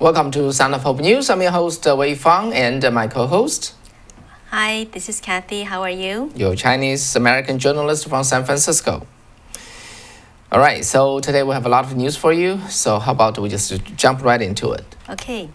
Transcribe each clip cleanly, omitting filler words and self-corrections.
Welcome to Sound of Hope News. I'm your host, Wei Fang, and my co-host. Hi, this is Kathy. How are you? You're a Chinese-American journalist from San Francisco. All right, so today we have a lot of news for you. So how about we just jump right into it? Okay.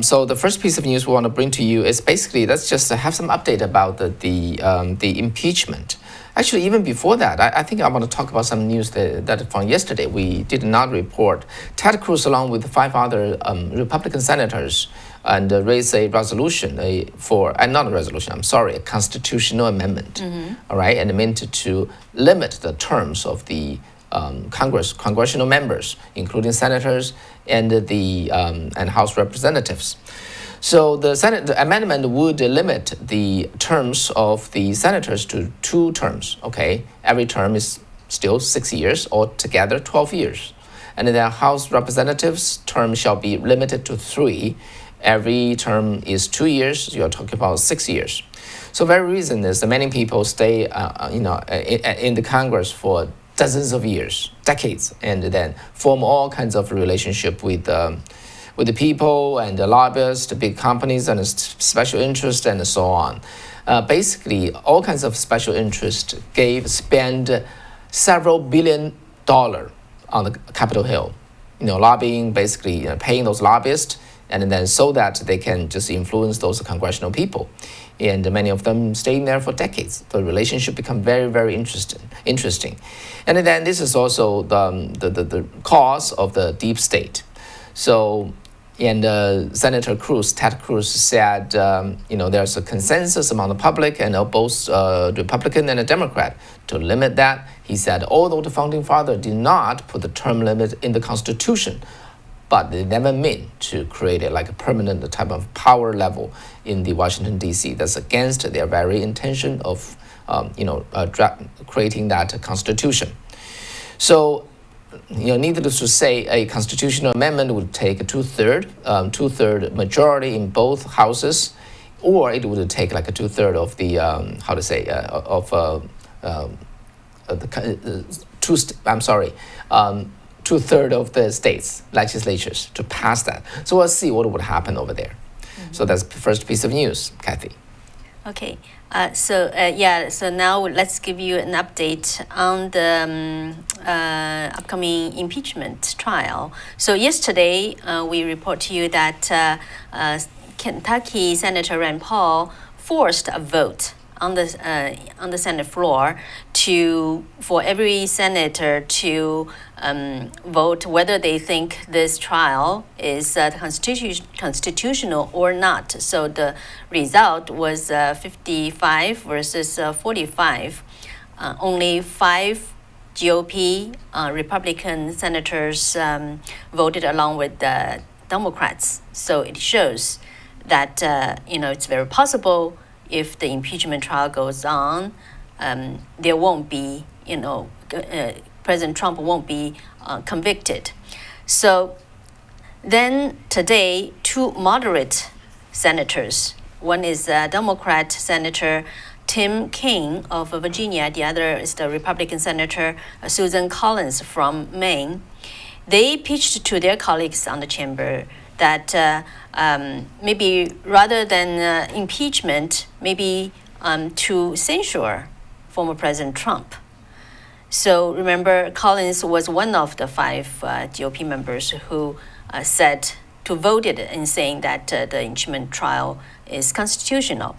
So the first piece of news we want to bring to you is basically let's just have some update about the impeachment. Actually, even before that, I think I want to talk about some news that from yesterday we did not report. Ted Cruz, along with 5 other Republican senators, and raised a resolution not a resolution, I'm sorry, a constitutional amendment, all right, and meant to limit the terms of the congressional members, including senators and and House representatives. So the amendment would limit the terms of the senators to 2 terms. Okay, every term is still 6 years, altogether 12 years, and then House representatives' term shall be limited to 3. Every term is 2 years. You're talking about 6 years. So very reason is that many people stay, in the Congress for dozens of years, decades, and then form all kinds of relationship with the people and the lobbyists, the big companies, and the special interest, and so on. Basically, all kinds of special interest spend several $billion on the Capitol Hill, lobbying, basically paying those lobbyists, and then so that they can just influence those congressional people. And many of them staying there for decades. The relationship become very, very interesting. And then this is also the cause of the deep state. So, and Senator Ted Cruz said, there's a consensus among the public and both Republican and a Democrat to limit that. He said, although the founding father did not put the term limit in the Constitution, but they never meant to create a permanent type of power level in the Washington, D.C. That's against their very intention of, creating that constitution. So, needless to say, a constitutional amendment would take a two-third majority in both houses, or it would take a two-third of the two-thirds of the states' legislatures to pass that. So we'll see what would happen over there. So that's the first piece of news, Kathy. Okay. So now let's give you an update on the upcoming impeachment trial. So yesterday we report to you that Kentucky Senator Rand Paul forced a vote on the Senate floor for every senator to vote whether they think this trial is constitutional or not. So the result was 55 versus 45. Only 5 GOP Republican senators voted along with the Democrats. So it shows that it's very possible if the impeachment trial goes on, there won't be, President Trump won't be convicted. So then today, 2 moderate senators, one is Democrat Senator Tim Kaine of Virginia, the other is the Republican Senator Susan Collins from Maine. They pitched to their colleagues on the chamber that maybe rather than impeachment, maybe to censure former President Trump. So remember, Collins was one of the 5 GOP members who voted in saying that the impeachment trial is constitutional.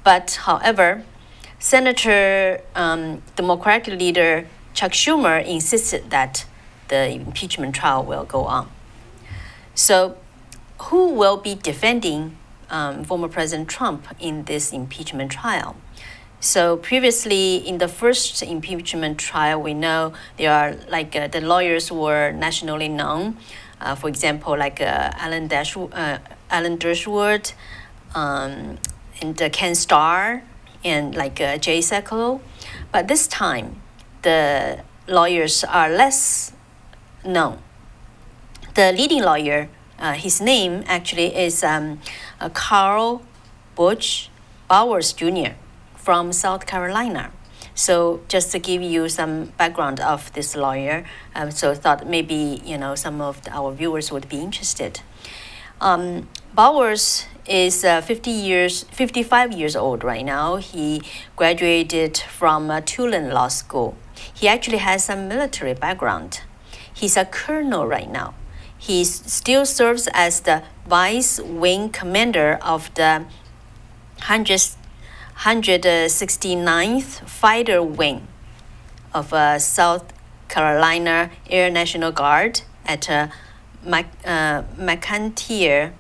But however, Senator Democratic leader Chuck Schumer insisted that the impeachment trial will go on. So who will be defending former President Trump in this impeachment trial? So previously, in the first impeachment trial, we know there are the lawyers were nationally known. For example, Alan Dershowitz, and Ken Starr, and Jay Sekulow. But this time, the lawyers are less known. The leading lawyer, his name actually is Carl Butch Bowers Jr. from South Carolina. So just to give you some background of this lawyer, so thought maybe some of our viewers would be interested. Bowers is 55 years old right now. He graduated from Tulane Law School. He actually has some military background. He's a colonel right now. He still serves as the vice wing commander of the 169th Fighter Wing of South Carolina Air National Guard at McEntire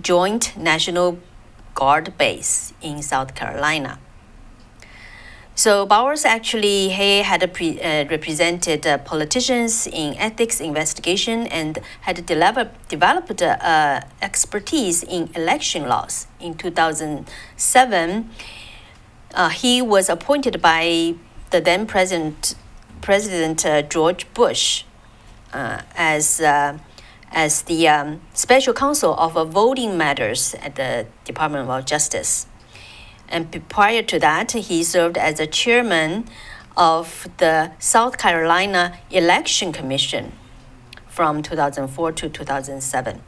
Joint National Guard Base in South Carolina. So Bowers actually had represented politicians in ethics investigation and had developed expertise in election laws. In 2007, he was appointed by the then President George Bush as the special counsel of voting matters at the Department of Justice. And prior to that, he served as a chairman of the South Carolina Election Commission from 2004 to 2007.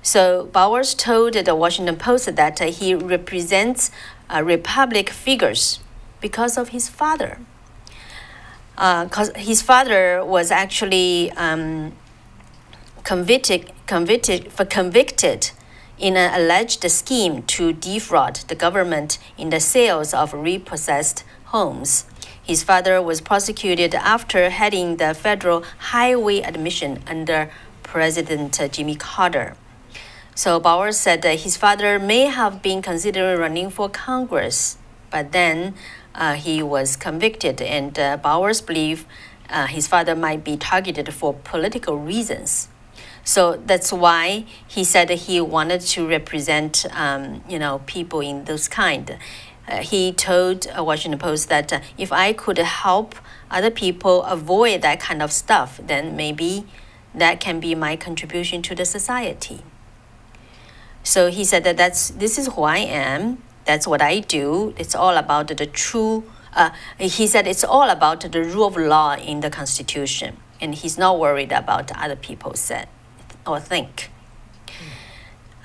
So Bowers told the Washington Post that he represents Republican figures because of his father. Because his father was actually convicted in an alleged scheme to defraud the government in the sales of repossessed homes. His father was prosecuted after heading the federal highway administration under President Jimmy Carter. So Bowers said that his father may have been considering running for Congress, but then he was convicted, and Bowers believed his father might be targeted for political reasons. So that's why he said that he wanted to represent, people in those kind. He told Washington Post that if I could help other people avoid that kind of stuff, then maybe that can be my contribution to the society. So he said that this is who I am. That's what I do. It's all about the true. He said it's all about the rule of law in the Constitution, and he's not worried about other people said or think.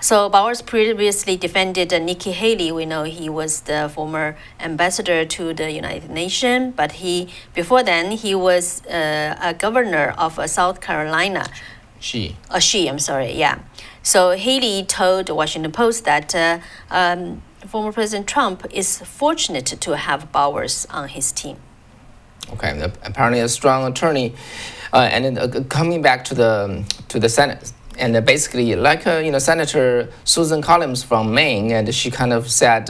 So Bowers previously defended Nikki Haley. We know he was the former ambassador to the United Nations, but before then he was a governor of South Carolina. I'm sorry, yeah. So Haley told the Washington Post that former President Trump is fortunate to have Bowers on his team. Okay, apparently a strong attorney. And then coming back to the Senate, and basically like Senator Susan Collins from Maine, and she kind of said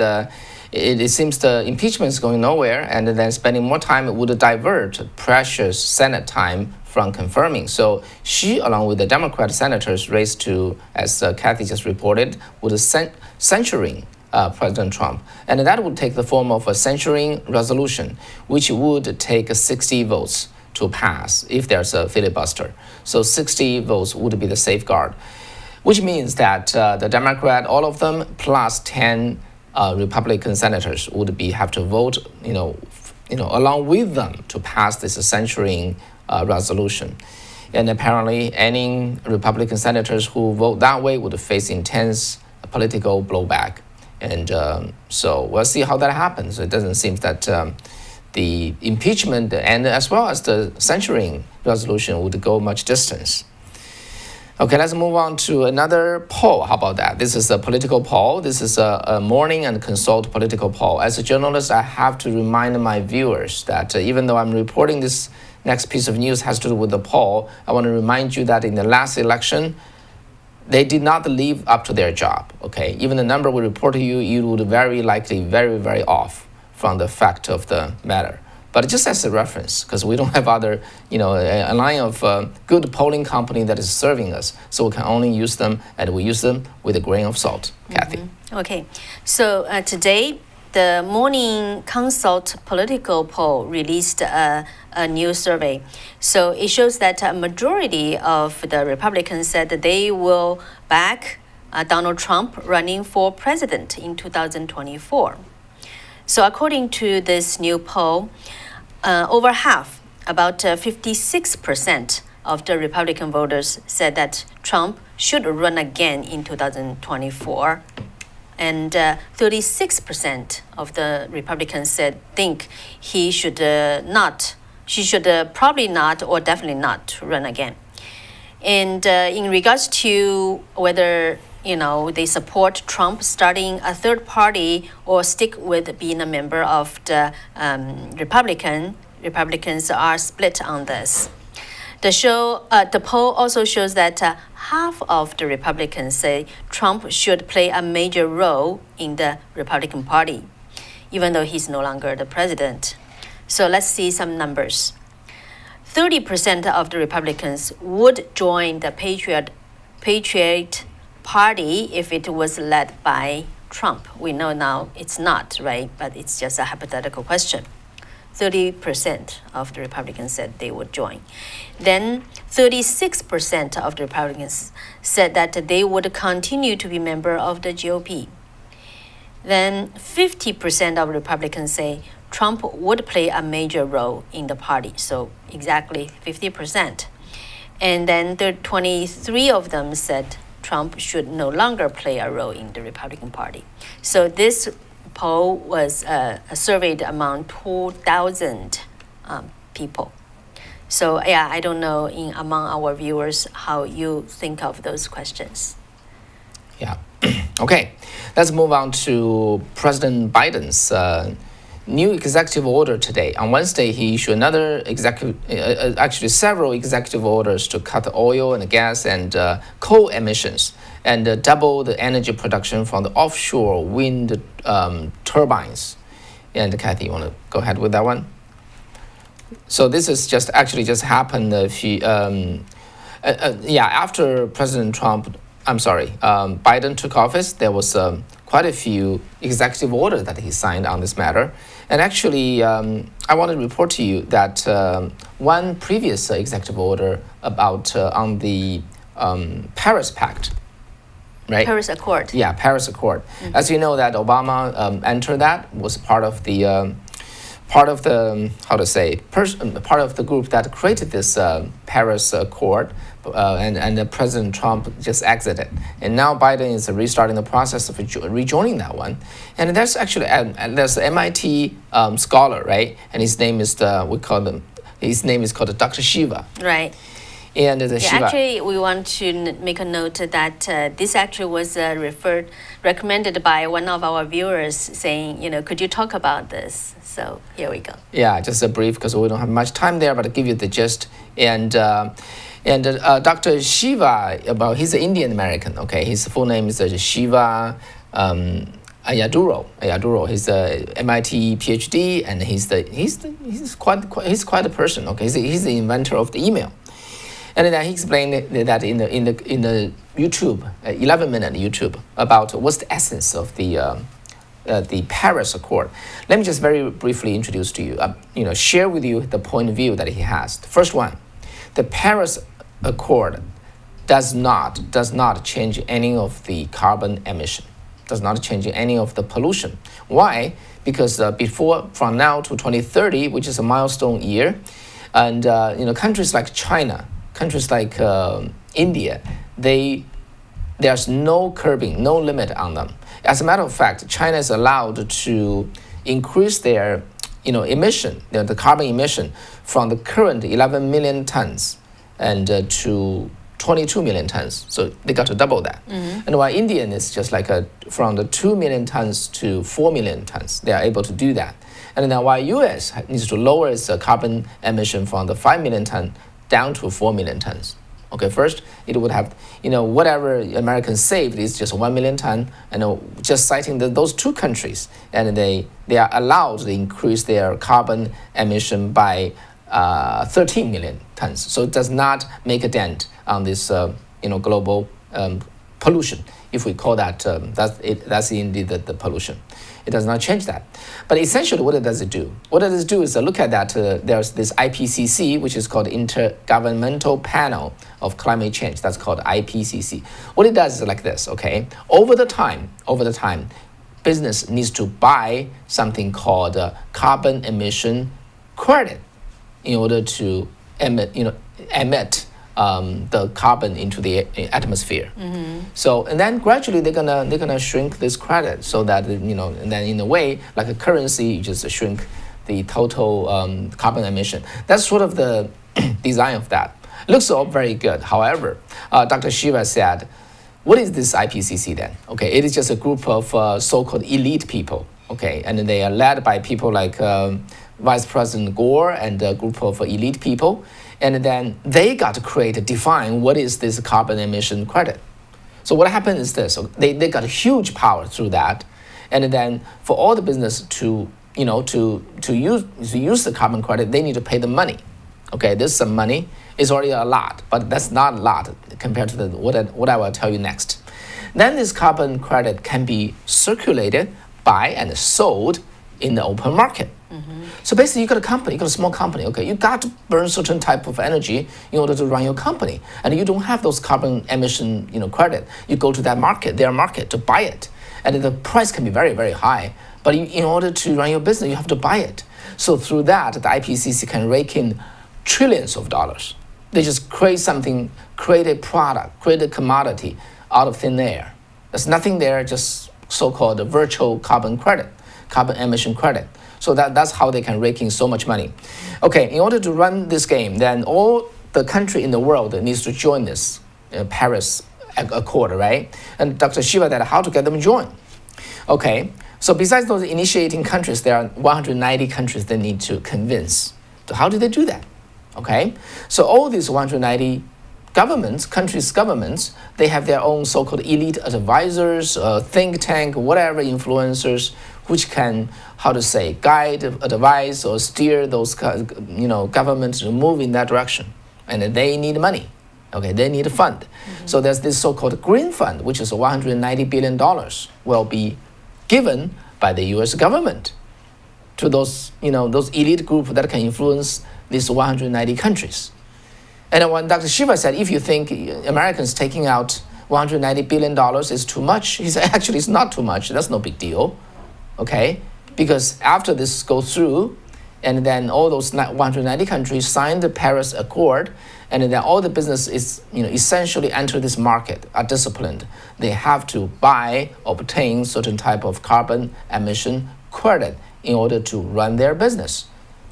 it seems the impeachment is going nowhere, and then spending more time would divert precious Senate time from confirming. So she, along with the Democrat senators, raised to, as Kathy just reported, would censuring President Trump. And that would take the form of a censuring resolution, which would take 60 votes to pass if there's a filibuster. So 60 votes would be the safeguard, which means that the Democrat, all of them, plus 10 Republican senators would have to vote, along with them to pass this censuring resolution. And apparently, any Republican senators who vote that way would face intense political blowback. And so we'll see how that happens. It doesn't seem that the impeachment and as well as the censuring resolution would go much distance. Okay, let's move on to another poll. How about that? This is a political poll. This is a Morning and Consult political poll. As a journalist, I have to remind my viewers that even though I'm reporting this next piece of news has to do with the poll, I want to remind you that in the last election, they did not live up to their job, okay? Even the number we report to you, you would very likely very, very off from the fact of the matter. But just as a reference, because we don't have other, a line of good polling company that is serving us, so we can only use them, and we use them with a grain of salt. Kathy. Okay, so today, the Morning Consult political poll released a new survey. So it shows that a majority of the Republicans said that they will back Donald Trump running for president in 2024. So according to this new poll, over half, about 56% of the Republican voters said that Trump should run again in 2024. And 36% of the Republicans think she should probably not or definitely not run again. And in regards to whether they support Trump starting a third party or stick with being a member of the Republicans are split on this. The poll also shows that half of the Republicans say Trump should play a major role in the Republican Party, even though he's no longer the president. So let's see some numbers. 30% of the Republicans would join the Patriot Party if it was led by Trump. We know now it's not, right? But it's just a hypothetical question. 30% of the Republicans said they would join. Then 36% of the Republicans said that they would continue to be member of the GOP. Then 50% of Republicans say Trump would play a major role in the party, so exactly 50%. And then 23 of them said Trump should no longer play a role in the Republican Party. So this poll was surveyed among 2,000 people. So yeah, I don't know among our viewers how you think of those questions. Yeah. Okay, let's move on to President Biden's new executive order today. On Wednesday, he issued another actually several executive orders to cut oil and gas and coal emissions and double the energy production from the offshore wind turbines. And Kathy, you want to go ahead with that one? So this is just happened after President Biden took office. There was quite a few executive orders that he signed on this matter. And actually, I want to report to you that one previous executive order about on the Paris Pact, right? Paris Accord. Yeah, Paris Accord. Mm-hmm. As you know, that Obama entered that, was part of the part of the group that created this Paris Accord, and President Trump just exited. And now Biden is restarting the process of rejoining that one. And there's actually there's an MIT scholar, right? And his name is his name is called Dr. Shiva. Right. And Shiva. Actually, we want to make a note that this actually was recommended by one of our viewers saying, could you talk about this? So here we go. Yeah, just a brief because we don't have much time there, but I'll give you the gist. And Dr. Shiva, he's an Indian American. Okay, his full name is Shiva Ayaduro. He's a MIT PhD, and he's quite a person. Okay, he's the inventor of the email. And then he explained that in the YouTube, 11-minute YouTube, about what's the essence of the Paris Accord. Let me just very briefly introduce to you, share with you the point of view that he has. The first one, the Paris Accord does not change any of the carbon emission, does not change any of the pollution. Why? Because from now to 2030, which is a milestone year, and countries like China, countries like India, there's no curbing, no limit on them. As a matter of fact, China is allowed to increase their emission, the carbon emission, from the current 11 million tons and to 22 million tons. So they got to double that. Mm-hmm. And while Indian is just from the 2 million tons to 4 million tons, they are able to do that. And then while US needs to lower its carbon emission from the 5 million ton down to 4 million tons. Okay, first it would have, whatever Americans saved is just 1 million ton, and just citing those two countries, and they are allowed to increase their carbon emission by 13 million tons. So it does not make a dent on this, global pollution. If we call that, that's indeed the pollution. It does not change that. But essentially, what does it do? What it does do is look at that. There's this IPCC, which is called Intergovernmental Panel of Climate Change. That's called IPCC. What it does is like this, okay? Over the time, business needs to buy something called carbon emission credit in order to emit the carbon into the atmosphere. So, and then gradually they're gonna shrink this credit so that and then in a way, like a currency, you just shrink the total carbon emission. That's sort of the design of that. Looks all very good. However, Dr. Shiva said, what is this IPCC then? Okay, it is just a group of so-called elite people. Okay, and they are led by people like Vice President Gore and a group of elite people. And then they got to define what is this carbon emission credit. So what happened is this: they got huge power through that, and then for all the business to use the carbon credit, they need to pay the money. Okay, there's some money. It's already a lot, but that's not a lot compared to what I will tell you next. Then this carbon credit can be circulated, buy and sold in the open market. So basically, you got a company, you got a small company. Okay, you got to burn certain type of energy in order to run your company, and you don't have those carbon emission credit. You go to that market, their market, to buy it, and the price can be very, very high. But in order to run your business, you have to buy it. So through that, the IPCC can rake in trillions of dollars. They just create a product, create a commodity out of thin air. There's nothing there, just so-called virtual carbon emission credit. So that's how they can rake in so much money. Okay, in order to run this game, then all the country in the world needs to join this Paris Accord, right? And Dr. Shiva said how to get them joined. Okay, so besides those initiating countries, there are 190 countries they need to convince. So how do they do that? Okay, so all these 190 countries' governments, they have their own so-called elite advisors, think tank, whatever influencers, which can, guide, advise, or steer those, governments to move in that direction. And they need money. Okay, they need a fund. So there's this so-called green fund, which is $190 billion, will be given by the U.S. government to those elite group that can influence these 190 countries. And when Dr. Shiva said, if you think Americans taking out $190 billion is too much, he said, actually, it's not too much. That's no big deal. Okay? Because after this goes through, and then all those 190 countries sign the Paris Accord, and then all the business is, essentially enter this market, are disciplined. They have to obtain certain type of carbon emission credit in order to run their business.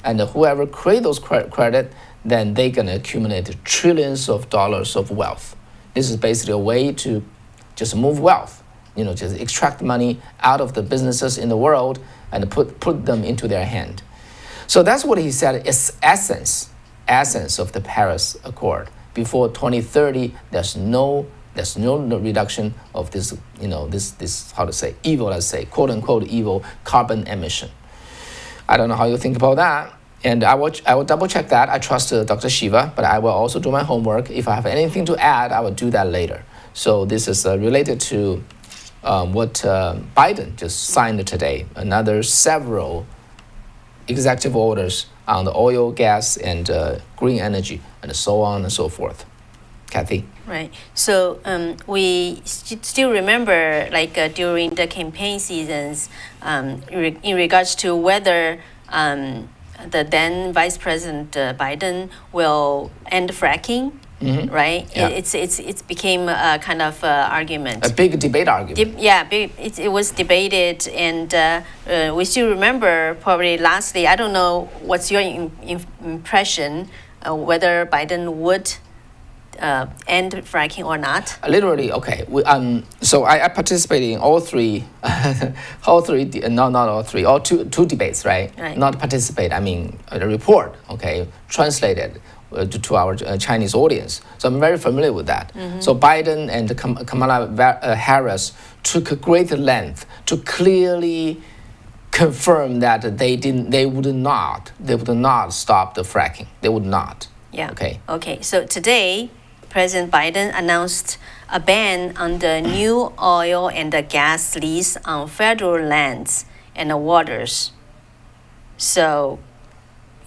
And whoever create those credit, then they're gonna accumulate trillions of dollars of wealth. This is basically a way to just move wealth, just extract money out of the businesses in the world and put them into their hand. So that's what he said is essence of the Paris Accord. Before 2030, there's no reduction of this, this evil, let's say, quote unquote evil carbon emission. I don't know how you think about that. And I will double check that. I trust Dr. Shiva, but I will also do my homework. If I have anything to add, I will do that later. So this is related to what Biden just signed today. Another several executive orders on the oil, gas, and green energy, and so on and so forth. Kathy? Right. So we still remember, during the campaign seasons, in regards to whether the then Vice President Biden will end fracking, right? Yeah. It's became a kind of argument. A big debate argument. It was debated, and we still remember. Probably lastly, I don't know what's your impression whether Biden would end fracking or not. Literally, okay. So I participated in all three, not all three, all two debates, right? Right. Not participate, I mean a report, okay, translated to our Chinese audience. So I'm very familiar with that. So Biden and Kamala Harris took a great length to clearly confirm that they would not stop the fracking. They would not. Yeah. Okay. Okay. So today, President Biden announced a ban on the new oil and the gas lease on federal lands and waters. So,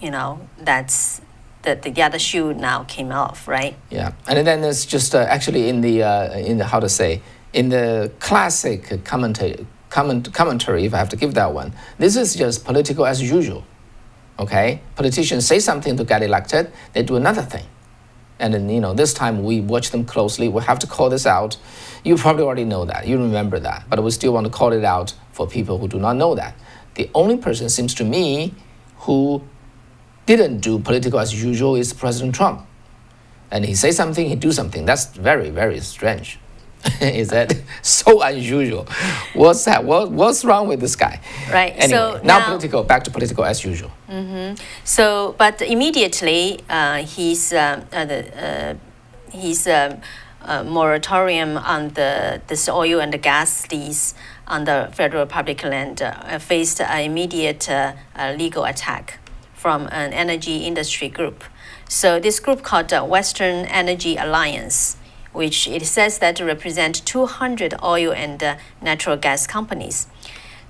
that's the shoe now came off, right? Yeah, and then it's just actually in the classic commentary, if I have to give that one, this is just political as usual. Okay, politicians say something to get elected, they do another thing. And then, this time we watch them closely. We have to call this out. You probably already know that. You remember that. But we still want to call it out for people who do not know that. The only person, seems to me, who didn't do political as usual is President Trump. And he says something, he do something. That's very, very strange. Is that so unusual? What's that? What's wrong with this guy? Right. Anyway, so now back to political as usual. So, but immediately his moratorium on this oil and the gas lease on the federal public land faced an immediate legal attack from an energy industry group. So this group called the Western Energy Alliance, which it says that represent 200 oil and natural gas companies.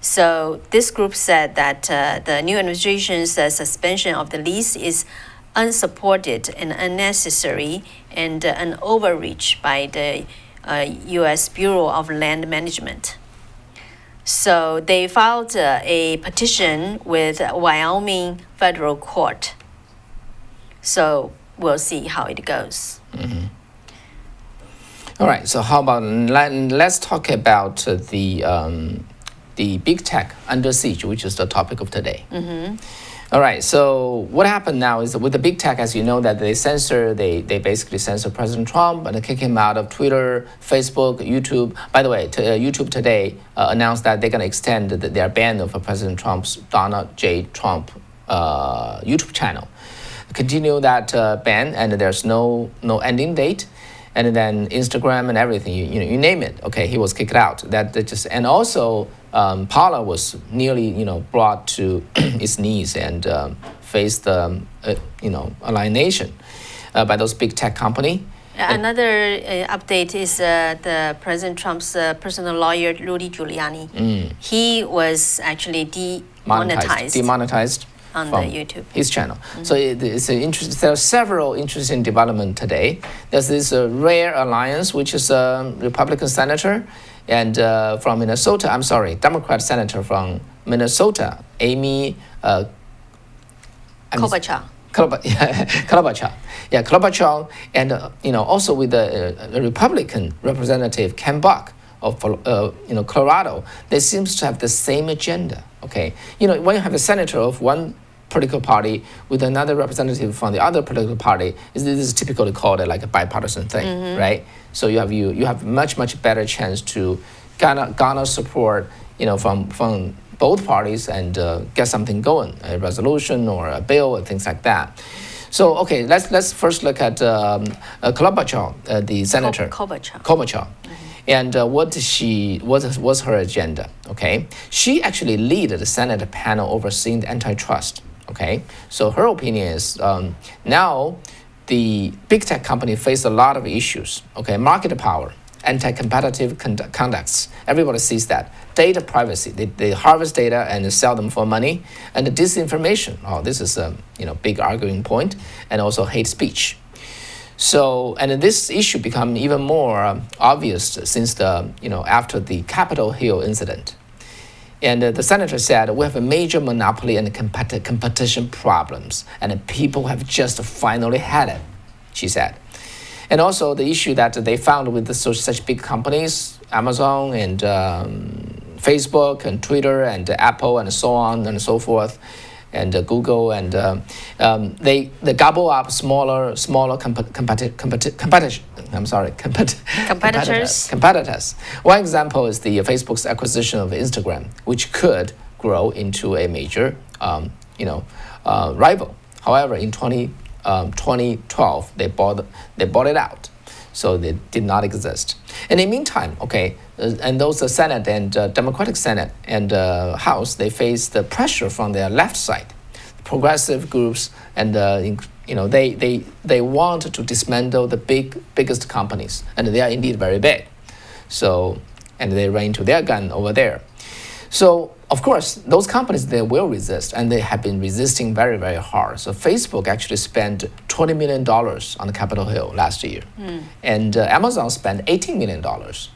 So this group said that the new administration's suspension of the lease is unsupported and unnecessary and an overreach by the U.S. Bureau of Land Management. So they filed a petition with Wyoming federal court. So we'll see how it goes. All right. So how about let's talk about the big tech under siege, which is the topic of today. All right. So what happened now is that with the big tech, as you know, that they basically censor President Trump and kick him out of Twitter, Facebook, YouTube. By the way, YouTube today announced that they're going to extend their ban of President Trump's Donald J. Trump YouTube channel. Continue that ban, and there's no ending date. And then Instagram and everything, you name it. Okay, he was kicked out. And also Paula was nearly brought to its knees and faced alienation by those big tech company. Another update is the President Trump's personal lawyer Rudy Giuliani. He was actually demonetized on the YouTube, his channel. So it's there are several interesting developments today. There's this rare alliance, which is a Republican senator and from Minnesota. I'm sorry, Democrat senator from Minnesota, Amy Klobuchar. Klobuchar, and also with the Republican representative Ken Buck of Colorado. They seems to have the same agenda. Okay, when you have a senator of one political party with another representative from the other political party, this is typically called like a bipartisan thing, right? So you have much better chance to garner support, from both parties and get something going, a resolution or a bill or things like that. So okay, let's first look at Klobuchar, the senator. Klobuchar. And what's her agenda? Okay, she actually lead the Senate panel overseeing the antitrust. Okay, so her opinion is now the big tech company face a lot of issues. Okay, market power, anti-competitive conducts. Everybody sees that. Data privacy. They harvest data and sell them for money. And the disinformation. Oh, this is a big arguing point. And also hate speech. So, and this issue become even more obvious since after the Capitol Hill incident. And the senator said, we have a major monopoly and competition problems, and people have just finally had it, she said. And also the issue that they found with such big companies, Amazon and Facebook and Twitter and Apple and so on and so forth, and Google, and they gobble up smaller competitors. One example is the Facebook's acquisition of Instagram, which could grow into a major rival. However, in 2012, they bought it out, so they did not exist. And in the meantime, and those Senate and Democratic Senate and House, they face the pressure from their left side, progressive groups, and they want to dismantle the biggest companies, and they are indeed very big. So, and they rein to their gun over there. So, of course, those companies, they will resist, and they have been resisting very, very hard. So Facebook actually spent $20 million on Capitol Hill last year. And Amazon spent $18 million.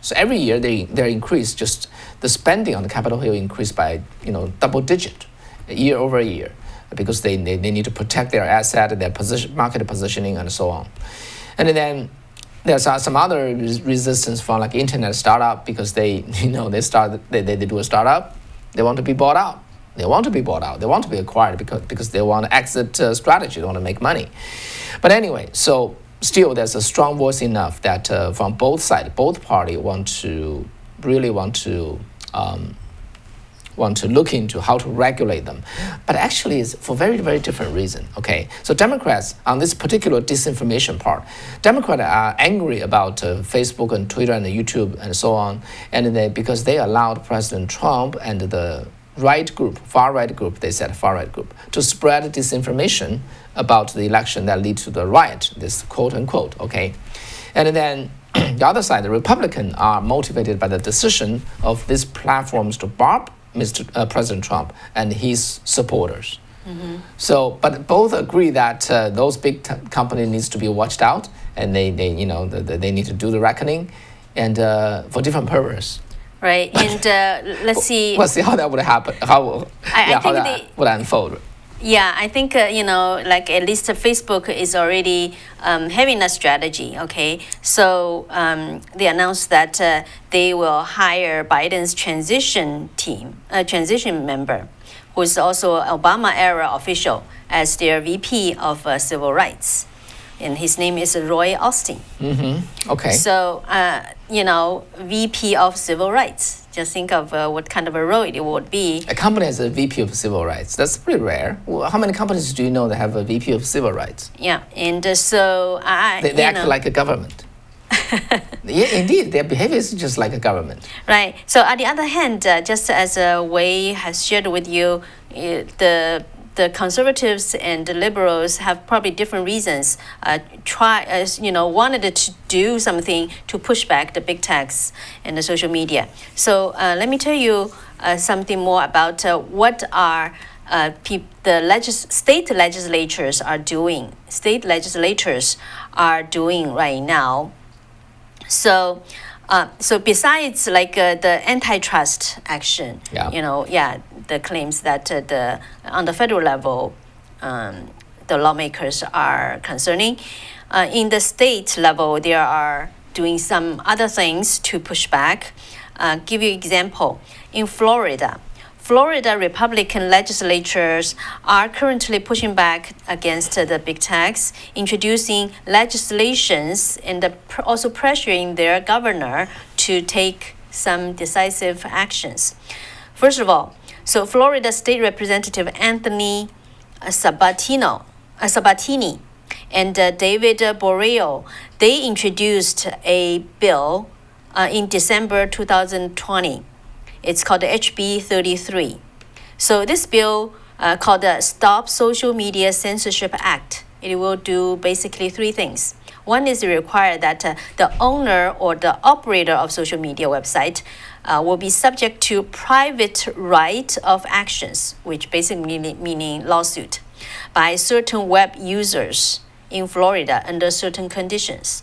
So every year they increase, just the spending on the Capitol Hill increased by, double digit year over year, because they need to protect their asset, their market positioning, and so on. And then there's some other resistance from like internet startup, because they do a startup, they want to be bought out. They want to be acquired because they want to exit strategy, they want to make money. But anyway, so still there's a strong voice enough that from both sides, both parties want to look into how to regulate them. But actually it's for very, very different reason, okay? So Democrats, on this particular disinformation part, Democrats are angry about Facebook and Twitter and YouTube and so on, and because they allowed President Trump and the far right group, to spread disinformation about the election that lead to the riot, this quote unquote, okay? And then the other side, the Republicans are motivated by the decision of these platforms to bar President Trump and his supporters. So, but both agree that those big companies needs to be watched out, and they need to do the reckoning, and for different purpose. Right, and let's see. We'll see how that would happen. How that would unfold. Yeah, I think, like at least Facebook is already having a strategy, okay? So they announced that they will hire Biden's transition member, who is also Obama-era official, as their VP of Civil Rights. And his name is Roy Austin. Okay. So, VP of Civil Rights. Just think of what kind of a role it would be. A company has a VP of Civil Rights. That's pretty rare. Well, how many companies do you know that have a VP of Civil Rights? Yeah, and so they act like a government. Yeah, indeed, their behavior is just like a government. Right. So on the other hand, just as Wei has shared with you, the conservatives and the liberals have probably different reasons. Wanted to do something to push back the big techs and the social media. So let me tell you something more about what are state legislatures are doing. State legislatures are doing right now. So besides like the antitrust action, the claims that on the federal level, the lawmakers are concerning. In the state level, they are doing some other things to push back. Give you an example. In Florida Republican legislatures are currently pushing back against the big techs, introducing legislations and also pressuring their governor to take some decisive actions. First of all, so Florida State Representative Anthony Sabatini and David Borrell, they introduced a bill in December 2020. It's called the HB 33. So this bill called the Stop Social Media Censorship Act. It will do basically three things. One is to require that the owner or the operator of social media website will be subject to private right of actions, which basically meaning lawsuit, by certain web users in Florida under certain conditions.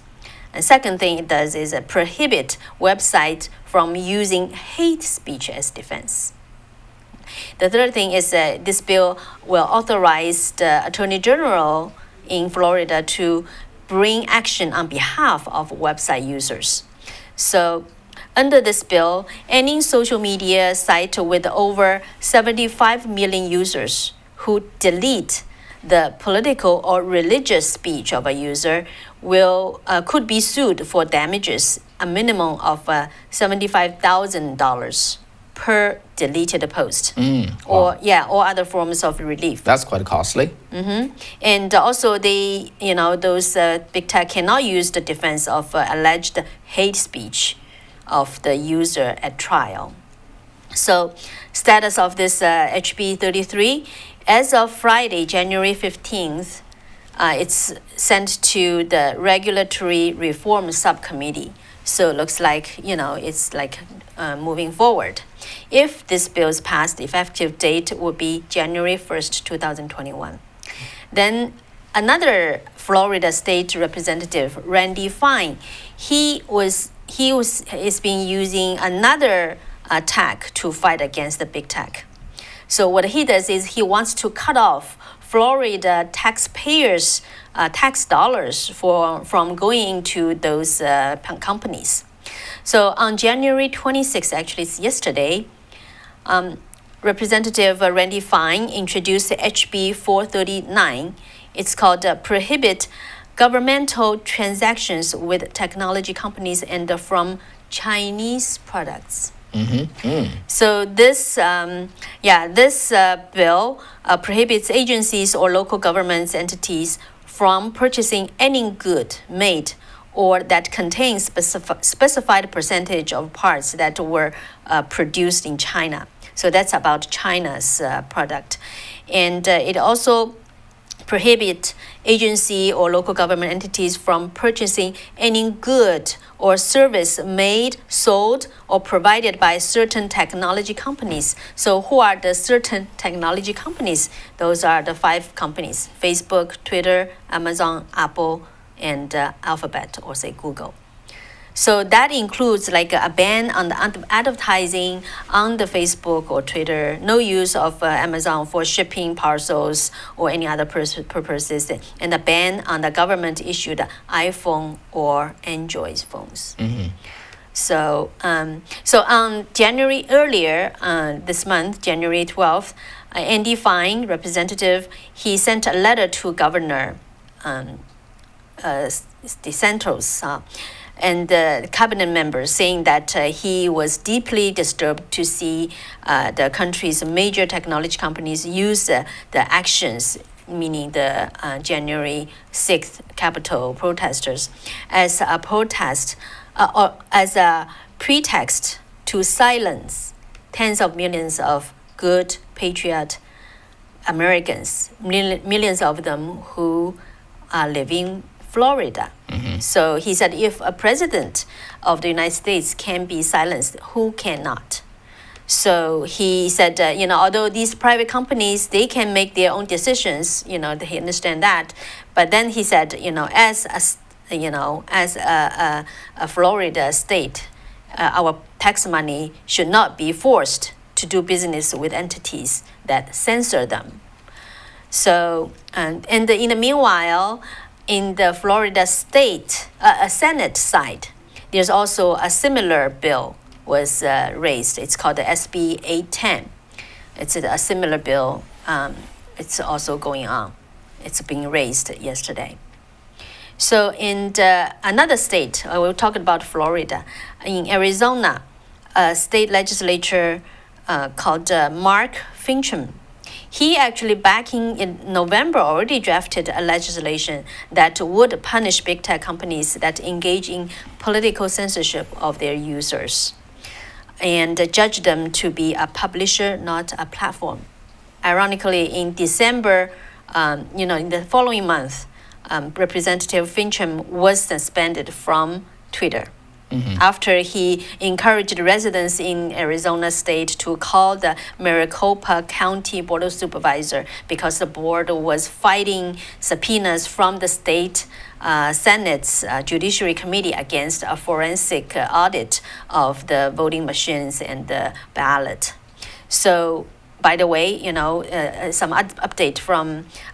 And second thing it does is prohibit websites from using hate speech as defense. The third thing is this bill will authorize the Attorney General in Florida to bring action on behalf of website users. So under this bill, any social media site with over 75 million users who delete the political or religious speech of a user could be sued for damages, a minimum of $75,000 per deleted post, or other forms of relief. That's quite costly. And also, those big tech cannot use the defense of alleged hate speech of the user at trial. So, status of this HB 33. As of Friday, January 15th, it's sent to the Regulatory Reform Subcommittee So it looks like, it's like moving forward. If this bill is passed, the effective date will be January 1st, 2021. Then another Florida state representative, Randy Fine, is being using another tag to fight against the big tech. So what he does is he wants to cut off Florida taxpayers' tax dollars from going into those companies. So on January 26th, actually it's yesterday, Representative Randy Fine introduced HB 439. It's called Prohibit Governmental Transactions with Technology Companies and from Chinese Products. So this bill prohibits agencies or local governments entities from purchasing any good made or that contains specified percentage of parts that were produced in China. So that's about China's product. And it also prohibit agency or local government entities from purchasing any good or service made, sold, or provided by certain technology companies. So who are the certain technology companies? Those are the 5 companies: Facebook, Twitter, Amazon, Apple, and Alphabet, or say Google. So that includes like a ban on the advertising on the Facebook or Twitter, no use of Amazon for shipping parcels or any other purposes, and a ban on the government-issued iPhone or Android phones. So on January earlier this month, January 12th, Andy Fine, representative, he sent a letter to Governor DeSantis and the cabinet members, saying that he was deeply disturbed to see the country's major technology companies use the actions, meaning the January 6th Capitol protesters, as a protest or as a pretext to silence tens of millions of good patriot Americans, millions of them who are living Florida. So he said, if a president of the United States can be silenced, who cannot? So he said, although these private companies, they can make their own decisions, he understand that. But then he said, as a Florida state, our tax money should not be forced to do business with entities that censor them. So, and in the meanwhile, in the Florida state, Senate side, there's also a similar bill was raised. It's called the SB 810. It's a similar bill. It's also going on. It's being raised yesterday. So in another state, we'll talk about Florida. In Arizona, a state legislature called Mark Finchem, he actually back in November already drafted a legislation that would punish big tech companies that engage in political censorship of their users and judge them to be a publisher, not a platform. Ironically, in December, in the following month, Representative Finchem was suspended from Twitter. After he encouraged residents in Arizona state to call the Maricopa County Board of Supervisors because the board was fighting subpoenas from the state Senate's Judiciary Committee against a forensic audit of the voting machines and the ballot. So, by the way, some update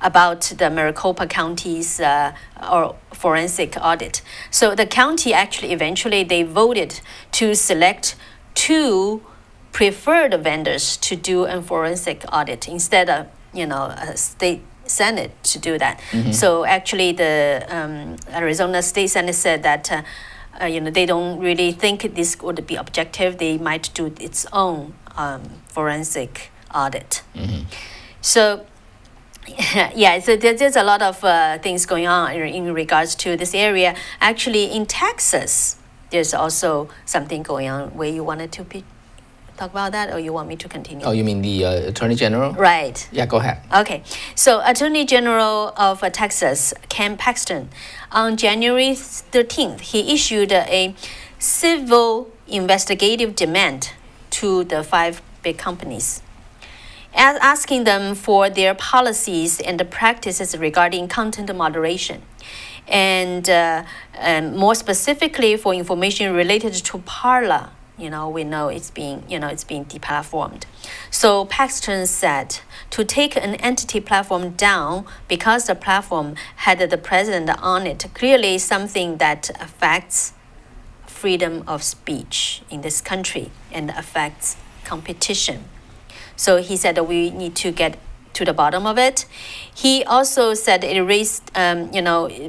about the Maricopa County's or forensic audit. So the county actually eventually they voted to select 2 preferred vendors to do a forensic audit instead of a state Senate to do that. So actually the Arizona State Senate said that they don't really think this would be objective. They might do its own forensic audit. So so there's a lot of things going on in regards to this area. Actually, in Texas, there's also something going on where you wanted to talk about that, or you want me to continue? Oh, you mean the Attorney General? Right. Yeah, go ahead. Okay. So Attorney General of Texas, Ken Paxton, on January 13th, he issued a civil investigative demand to the 5 big companies, asking them for their policies and the practices regarding content moderation, and more specifically for information related to Parler. We know it's being deplatformed. So Paxton said to take an entity platform down because the platform had the president on it, clearly something that affects freedom of speech in this country and affects competition. So he said that we need to get to the bottom of it. He also said it raised,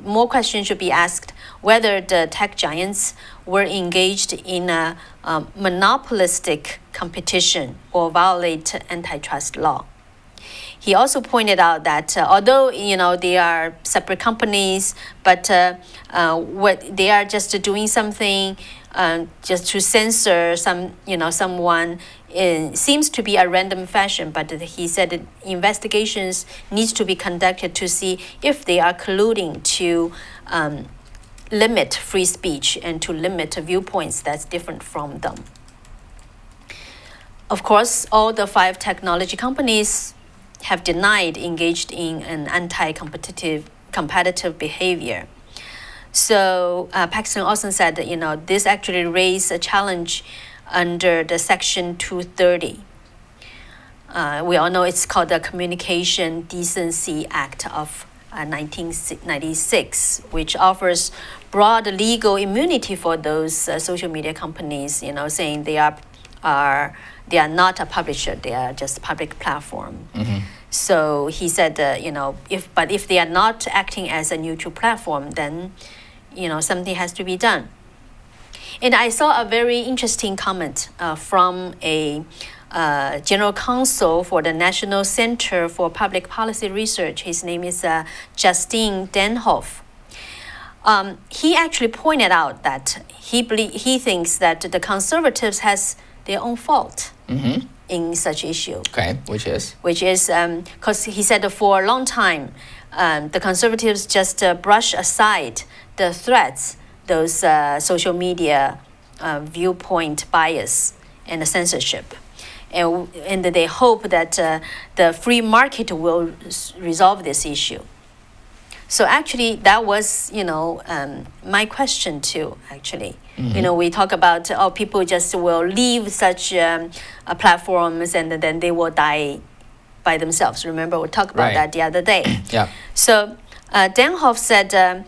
more questions should be asked whether the tech giants were engaged in a monopolistic competition or violate antitrust law. He also pointed out that although they are separate companies, but what they are just doing something just to censor someone seems to be a random fashion. But he said that investigations needs to be conducted to see if they are colluding to limit free speech and to limit viewpoints that's different from them. Of course, all the 5 technology companies have denied engaged in an competitive behavior. So Paxton also said that this actually raised a challenge under the Section 230. We all know it's called the Communication Decency Act of 1996, which offers broad legal immunity for those social media companies, saying they are not a publisher, they are just a public platform. So he said, if they are not acting as a neutral platform, then something has to be done. And I saw a very interesting comment from a General Counsel for the National Center for Public Policy Research. His name is Justin Denhoff. He actually pointed out that he thinks that the conservatives has their own fault in such issue. Okay, which is? Which is because he said that for a long time, the conservatives just brush aside the threats, those social media viewpoint bias and censorship. And they hope that the free market will resolve this issue. So actually, that was, my question too, actually. We talk about, people just will leave such platforms and then they will die by themselves. Remember, we talked about that the other day. Yeah. So Denhoff said,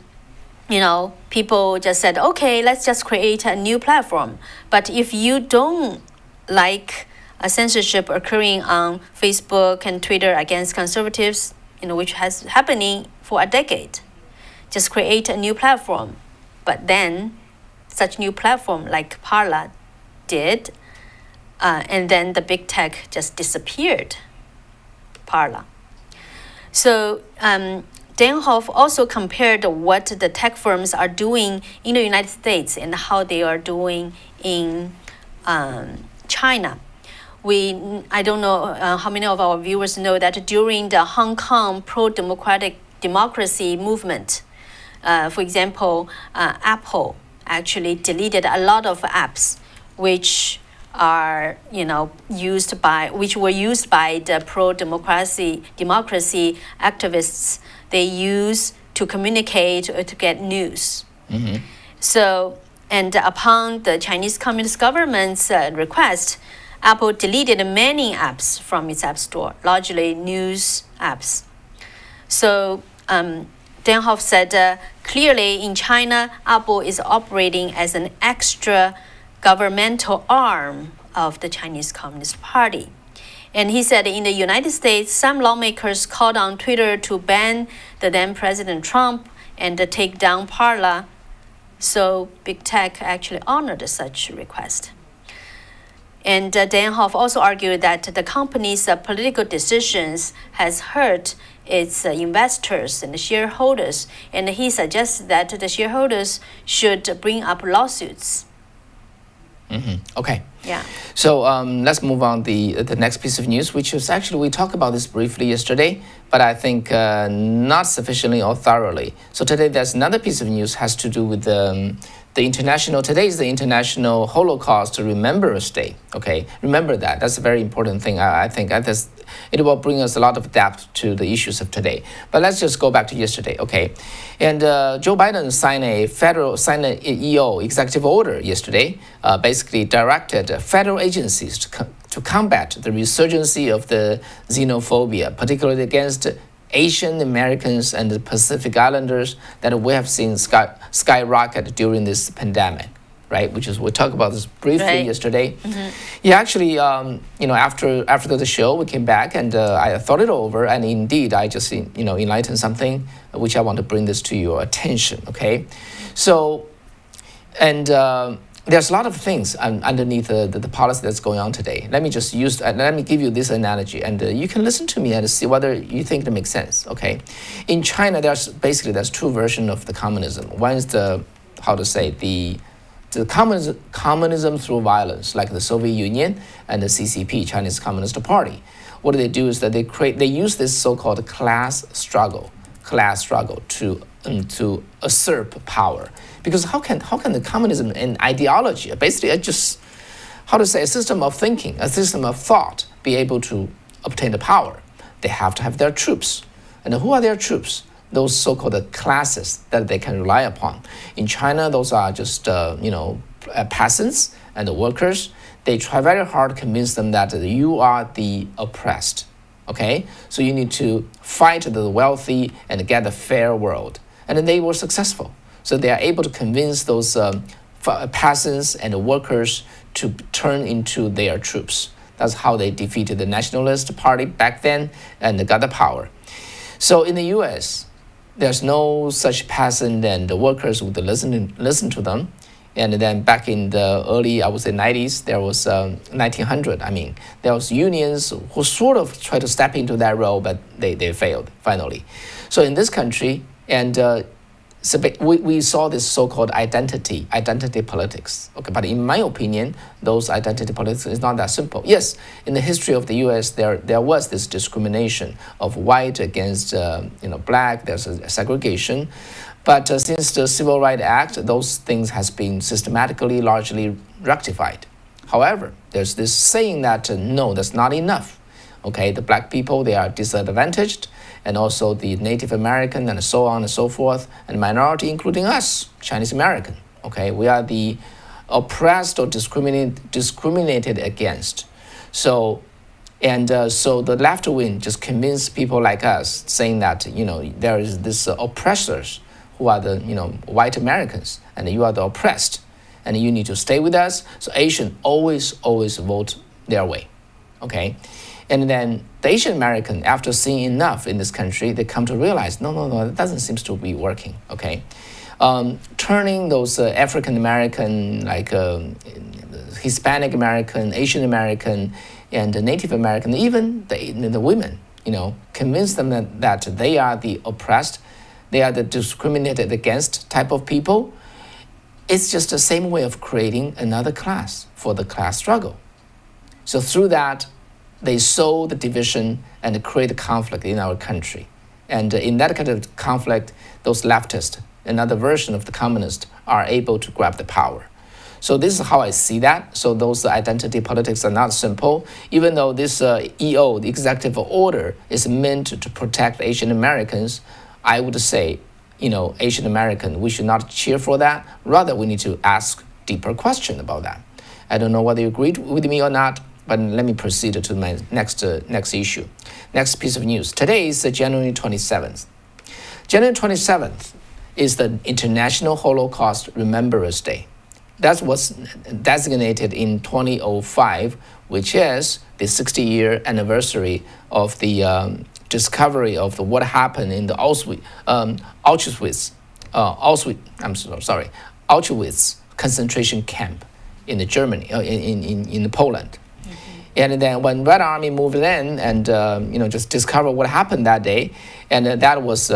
people just said, okay, let's just create a new platform. But if you don't like a censorship occurring on Facebook and Twitter against conservatives, which has happening for a decade, just create a new platform. But then such new platform like Parler did, and then the big tech just disappeared, Parler. So Denhoff also compared what the tech firms are doing in the United States and how they are doing in China. I don't know how many of our viewers know that during the Hong Kong pro-democracy movement, for example, Apple actually deleted a lot of apps which are used by the pro-democracy activists. They use to communicate or to get news. So, and upon the Chinese Communist government's request, Apple deleted many apps from its app store, largely news apps. So Denhoff said, clearly in China, Apple is operating as an extra governmental arm of the Chinese Communist Party. And he said in the United States, some lawmakers called on Twitter to ban the then President Trump and take down Parler. So big tech actually honored such request. And Denhoff also argued that the company's political decisions has hurt its investors and shareholders, and he suggested that the shareholders should bring up lawsuits. Okay. Yeah. So let's move on the next piece of news, which is actually, we talked about this briefly yesterday, but I think not sufficiently or thoroughly. So today there's another piece of news has to do with today is the International Holocaust Remembrance Day. Okay, remember that. That's a very important thing. I think it will bring us a lot of depth to the issues of today. But let's just go back to yesterday. Okay, and Joe Biden signed an EO executive order yesterday, basically directed federal agencies to combat the resurgence of the xenophobia, particularly against Asian Americans and the Pacific Islanders that we have seen skyrocket during this pandemic, right? Which is we talked about this briefly yesterday. Yeah, actually, after the show, we came back and I thought it over, and indeed, I just enlightened something which I want to bring this to your attention. Okay, so and. There's a lot of things underneath the policy that's going on today. Let me give you this analogy, and you can listen to me and see whether you think it makes sense. Okay, in China, there's two versions of the communism. One is the communism through violence, like the Soviet Union and the CCP, Chinese Communist Party. What they do is that they use this so-called class struggle to usurp power. Because how can the communism and ideology, basically a system of thinking, a system of thought, be able to obtain the power? They have to have their troops. And who are their troops? Those so-called classes that they can rely upon. In China, those are just peasants and the workers. They try very hard to convince them that you are the oppressed. Okay, so you need to fight the wealthy and get a fair world. And then they were successful. So they are able to convince those peasants and the workers to turn into their troops. That's how they defeated the Nationalist Party back then and got the power. So in the U.S., there's no such peasant and the workers would listen to them. And then back in the early, I would say 90s, there was 1900. There was unions who sort of tried to step into that role, but they failed finally. So in this country, and we saw this so-called identity politics. Okay, but in my opinion, those identity politics is not that simple. Yes, in the history of the U.S., there was this discrimination of white against black. There's a segregation. But since the Civil Rights Act, those things has been systematically, largely rectified. However, there's this saying that no, that's not enough. Okay, the black people, they are disadvantaged, and also the Native American and so on and so forth, and minority, including us, Chinese American. Okay, we are the oppressed or discriminated against. So the left wing just convinced people like us, saying that there is this oppressors who are the white Americans, and you are the oppressed, and you need to stay with us. So Asian always vote their way, okay? And then the Asian American, after seeing enough in this country, they come to realize, no, that doesn't seem to be working, okay? Turning those African American, like Hispanic American, Asian American, and the Native American, even the women, convince them that they are the oppressed, they are the discriminated against type of people. It's just the same way of creating another class for the class struggle. So through that, they sow the division and create conflict in our country. And in that kind of conflict, those leftists, another version of the communists, are able to grab the power. So this is how I see that. So those identity politics are not simple, even though this EO, the executive order, is meant to protect Asian Americans. I would say, Asian American, we should not cheer for that. Rather, we need to ask deeper question about that. I don't know whether you agree with me or not, but let me proceed to my next issue. Next piece of news. Today is January 27th. January 27th is the International Holocaust Remembrance Day. That was designated in 2005, which is the 60-year anniversary of the discovery of what happened in the Auschwitz concentration camp in Germany, in Poland. And then when Red Army moved in and just discovered what happened that day, and that was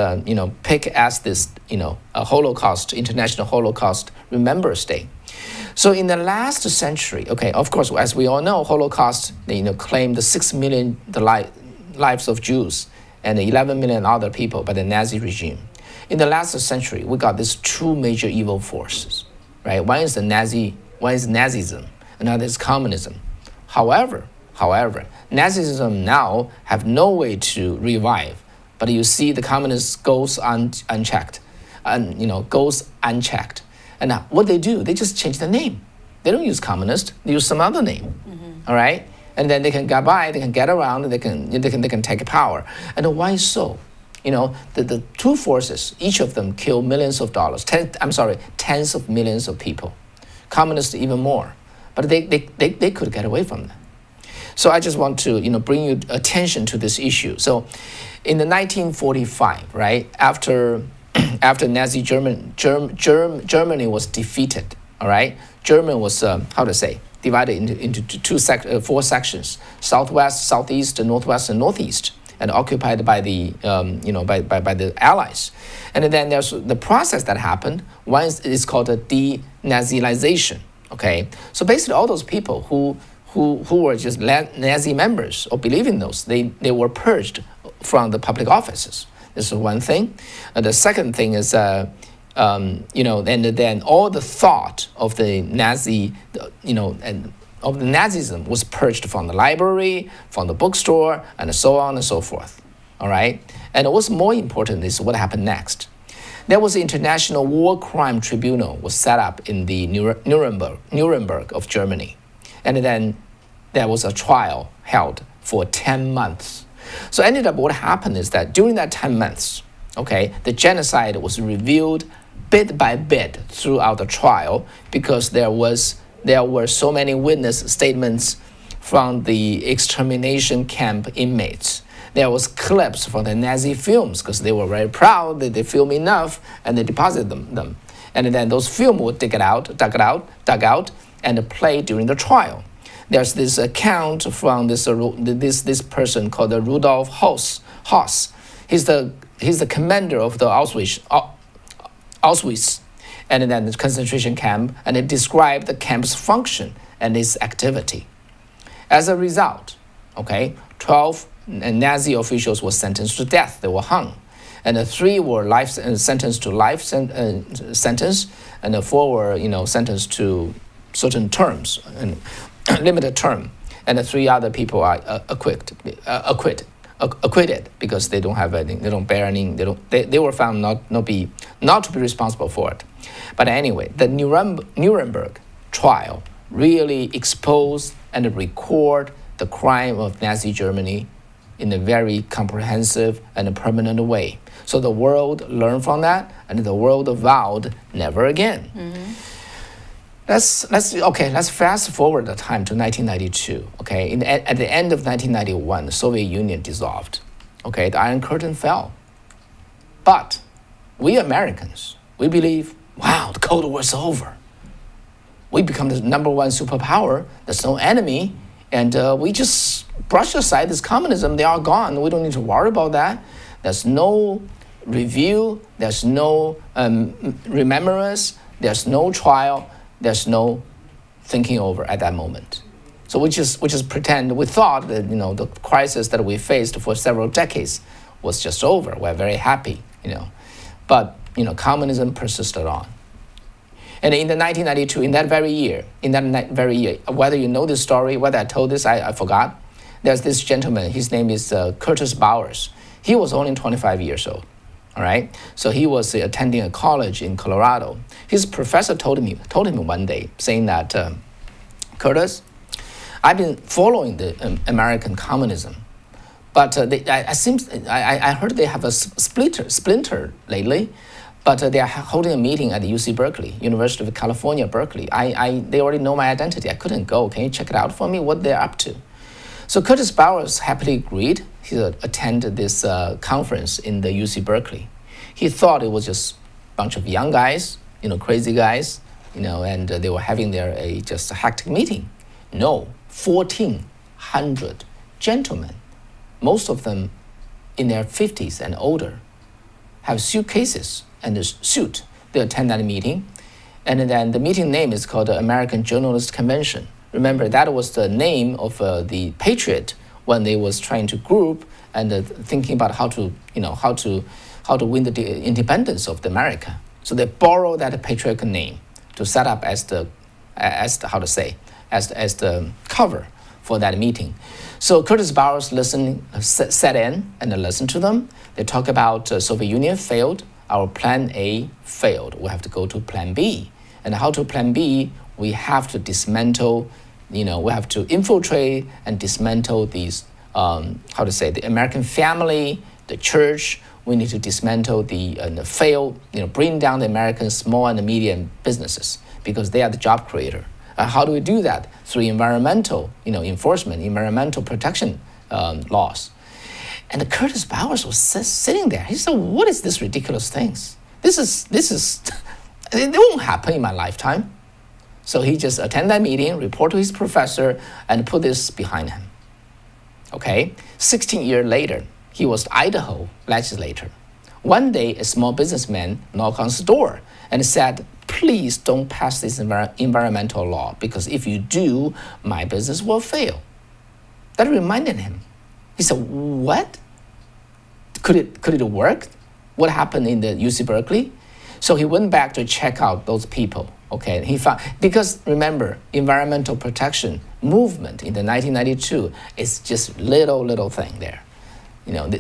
picked as this a Holocaust, International Holocaust Remembrance Day. So in the last century, okay, of course, as we all know, Holocaust claimed 6 million lives of Jews and 11 million other people by the Nazi regime. In the last century, we got these two major evil forces, right? One is Nazism, another is communism. However, Nazism now have no way to revive, but you see the communists goes unchecked, and goes unchecked. And what they do, they just change the name. They don't use communist; they use some other name. All right, and then they can get by, they can get around, they can take power. And why so? The two forces, each of them kill millions of dollars. Tens of millions of people. Communists even more, but they could get away from that. So I just want to bring you attention to this issue. So in the 1945, right after Nazi Germany was defeated, all right, Germany was divided into four sections: southwest, southeast, northwest, and northeast, and occupied by the by the Allies. And then there's the process that happened. One is called a denazilization. Okay, so basically all those people who were just Nazi members or believe in those, they were purged from the public offices. This is one thing. The second thing is, and then all the thought of the Nazi, and of the Nazism was purged from the library, from the bookstore, and so on and so forth. All right. And what's more important is what happened next. There was the International War Crime Tribunal was set up in the Nuremberg of Germany, and then there was a trial held for 10 months. So ended up what happened is that during that 10 months, okay, the genocide was revealed bit by bit throughout the trial because there were so many witness statements from the extermination camp inmates. There was clips from the Nazi films because they were very proud that they filmed enough and they deposited them. And then those films were dug out, and played during the trial. There's this account from this person called Rudolf Hoss. He's the commander of the Auschwitz, and then the concentration camp, and it described the camp's function and its activity. As a result, 12 Nazi officials were sentenced to death. They were hung, and 3 were sentenced to life sentence, and 4 were sentenced to certain terms and limited term, and 3 other people are acquitted because they don't have anything, they don't bear any, they were found not to be responsible for it. But anyway, the Nuremberg trial really exposed and record the crime of Nazi Germany in a very comprehensive and a permanent way. So the world learned from that, and the world vowed never again. Mm-hmm. Let's fast forward the time to 1992. Okay, at the end of 1991, the Soviet Union dissolved. Okay, the Iron Curtain fell. But we Americans, we believe, wow, the Cold War's over. We become the number 1 superpower. There's no enemy, and we just brush aside this communism. They are gone. We don't need to worry about that. There's no review. There's no remembrance. There's no trial. There's no thinking over at that moment. So we just pretend, we thought that the crisis that we faced for several decades was just over. We're very happy, But communism persisted on. And in the 1992, in that very year, whether you know this story, whether I told this, I forgot. There's this gentleman, his name is Curtis Bowers. He was only 25 years old. All right, so he was attending a college in Colorado. His professor told him one day, saying that, Curtis, I've been following the American communism, but I heard they have a splinter lately, but they are holding a meeting at the UC Berkeley, University of California, Berkeley. They already know my identity. I couldn't go. Can you check it out for me? What they're up to? So Curtis Bowers happily agreed. He attended this conference in the UC Berkeley. He thought it was just a bunch of young guys, crazy guys, and they were having just a hectic meeting. No, 1,400 gentlemen, most of them in their 50s and older, have suitcases and a suit. They attend that meeting, and then the meeting name is called the American Journalist Convention. Remember, that was the name of the Patriot when they was trying to group and thinking about how to win the independence of America. So they borrowed that patriotic name to set up as the cover for that meeting. So Curtis Bowers sat in and listened to them. They talk about Soviet Union failed, our plan A failed. We have to go to plan B. And how to plan B? We have to dismantle, we have to infiltrate and dismantle these, the American family, the church. We need to dismantle the failed, bring down the American small and medium businesses because they are the job creator. How do we do that? Through environmental, enforcement, environmental protection laws. And Curtis Bowers was sitting there. He said, "What is this ridiculous things? This is, it won't happen in my lifetime." So he just attended that meeting, report to his professor, and put this behind him. Okay, 16 years later, he was Idaho legislator. One day, a small businessman knocked on his door and said, "Please don't pass this environmental law because if you do, my business will fail." That reminded him. He said, "What? Could it work? What happened in the UC Berkeley?" So he went back to check out those people. Okay, he found, because remember, environmental protection movement in the 1992 is just little thing there.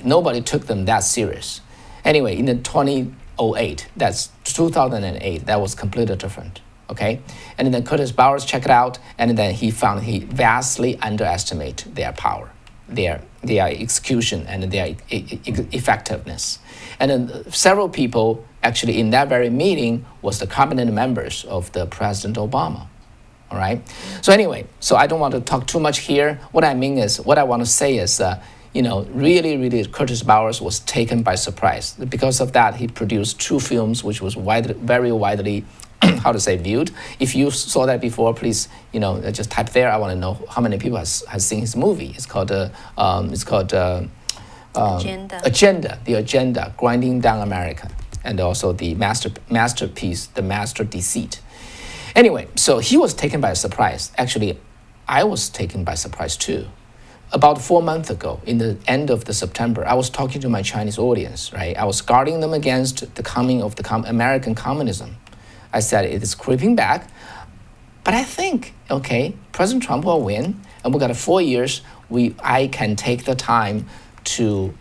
Nobody took them that serious. Anyway, in the 2008, that's 2008, that was completely different. Okay, and then Curtis Bowers checked it out, and then he found he vastly underestimated their power, their execution, and their effectiveness. And then several people actually in that very meeting was the cabinet members of the President Obama. All right. So anyway, so I don't want to talk too much here. What I want to say is, really, Curtis Bowers was taken by surprise. Because of that, he produced two films which was very widely viewed. If you saw that before, please, just type there. I want to know how many people has seen his movie. It's called Agenda. The Agenda, Grinding Down America, and also the masterpiece, The Master Deceit. Anyway, so he was taken by surprise. Actually, I was taken by surprise too. About 4 months ago, in the end of the September, I was talking to my Chinese audience, right? I was guarding them against the coming of the American communism. I said, it is creeping back, but I think, okay, President Trump will win, and we got 4 years. I can take the time to,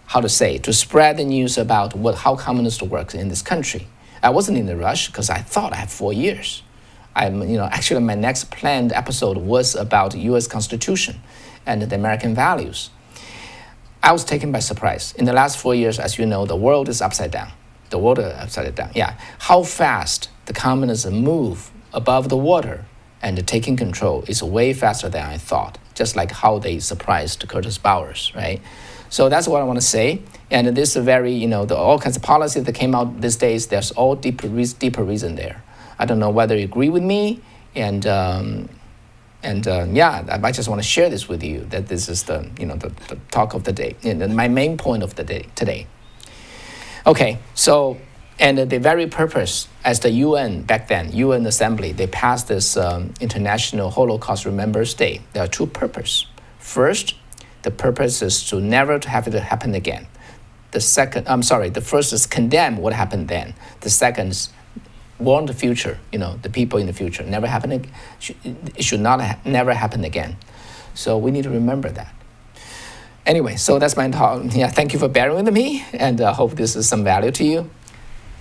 to spread the news about how communism works in this country. I wasn't in a rush because I thought I had 4 years. Actually, my next planned episode was about U.S. Constitution and the American values. I was taken by surprise. In the last 4 years, as you know, the world is upside down. The world is upside down, yeah. How fast the communism move above the water and taking control is way faster than I thought, just like how they surprised Curtis Bowers, right? So that's what I want to say. And this is all kinds of policies that came out these days, there's all deeper reason there. I don't know whether you agree with me, and I just want to share this with you, that this is the talk of the day, and my main point of the day today. Okay, so, and the very purpose, as the UN back then, UN Assembly, they passed this International Holocaust Remembrance Day. There are two purposes. First, the purpose is to never to have it happen again. The first is condemn what happened then. The second is warn the future, the people in the future. Never happen. It should not never happen again. So we need to remember that. Anyway, so that's my talk. Yeah, thank you for bearing with me, and I hope this is some value to you.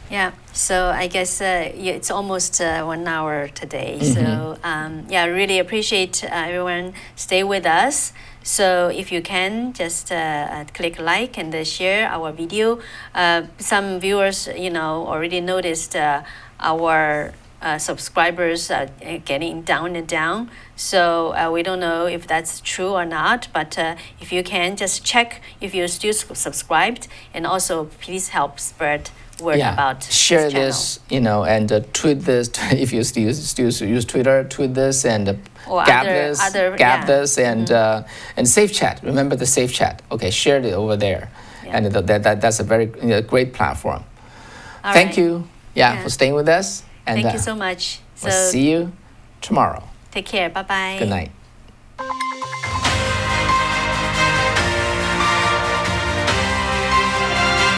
Yeah, so I guess it's almost 1 hour today. Mm-hmm. So I really appreciate everyone stay with us. So if you can, just click like and share our video. Some viewers, already noticed our subscribers are getting down and down. So we don't know if that's true or not, but if you can, just check if you're still subscribed, and also please help spread word about share this, and tweet this. If you still use Twitter, tweet this and gap this and safe chat. Remember the safe chat. Okay, share it over there, and that's a very great platform. Thank you. For staying with us. And thank you so much. We'll see you tomorrow. Take care. Bye-bye. Good night.